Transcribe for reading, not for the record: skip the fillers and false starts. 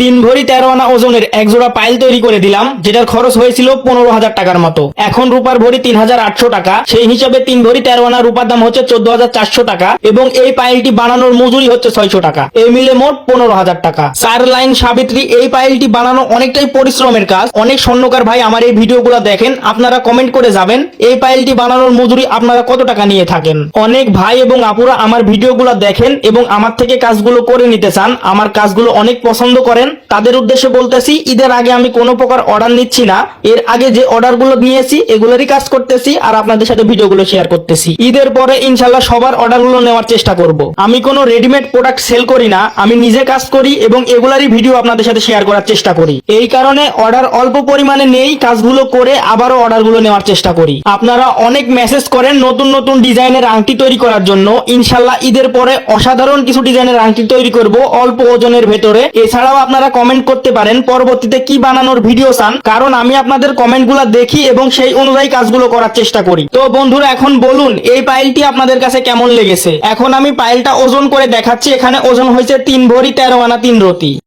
3 ভরি 13 আনা ওজনের এক জোড়া পাইল তৈরি করে দিলাম, যেটার খরচ হয়েছিল 15,000 টাকার মতো। এখন রূপার ভরি 3,800 টাকা, সেই হিসাবে 3 ভরি 13 আনা রূপার দাম হচ্ছে 14,400 টাকা এবং এই পাইলটি বানানোর মজুরি হচ্ছে 600 টাকা। এই মিলে মোট 15,000 টাকা। 4 লাইন সাবিত্রী এই পাইলটি বানানো অনেকটাই পরিশ্রমের কাজ। অনেক স্বর্ণকার ভাই আমার এই ভিডিওগুলো দেখেন, আপনারা কমেন্ট করে যাবেন এই পাইলটি বানানোর মজুরি আপনারা কত টাকা নিয়ে থাকেন। অনেক ভাই এবং আপুরা আমার ভিডিওগুলো দেখেন এবং আমার থেকে কাজগুলো করে নিতে চান, আমার কাজগুলো অনেক পছন্দ করেন। তাদের উদ্দেশ্যে বলতেছি, ঈদের আগে আমি কোনো প্রকার অর্ডার নিচ্ছি না। এর আগে যে অর্ডারগুলো নিয়েছি এগুলোরই কাজ করতেছি আর আপনাদের সাথে ভিডিওগুলো শেয়ার করতেছি। ঈদের পরে ইনশাল্লাহ সবার অর্ডারগুলো নেওয়ার চেষ্টা করব। আমি কোনো রেডিমেড প্রোডাক্ট সেল করি না, আমি নিজে কাজ করি এবং এগুলারই ভিডিও আপনাদের সাথে শেয়ার করার চেষ্টা করি। এই কারণে অর্ডার অল্প পরিমাণে নেই, কাজগুলো করে আবারও অর্ডারগুলো নেওয়ার চেষ্টা করি। আপনারা অনেক মেসেজ করেন নতুন নতুন ডিজাইনের আংটি তৈরি করার জন্য। ইনশাল্লাহ ঈদের পরে অসাধারণ কিছু ডিজাইনের আংটি তৈরি করব অল্প ওজনের ভেতরে। এছাড়াও আপনারা কমেন্ট করতে পারেন পরবর্তীতে কি বানানোর ভিডিও চান, কারণ আমি আপনাদের কমেন্টগুলো দেখি এবং সেই অনুযায়ী কাজগুলো করার চেষ্টা করি। তো বন্ধুরা এখন বলুন এই পাইলটি আপনাদের কাছে কেমন লেগেছে। এখন আমি পাইলটা ওজন করে দেখাচ্ছি। এখানে ওজন হয়েছে 3 ভরি 13 আনা 3 রতি।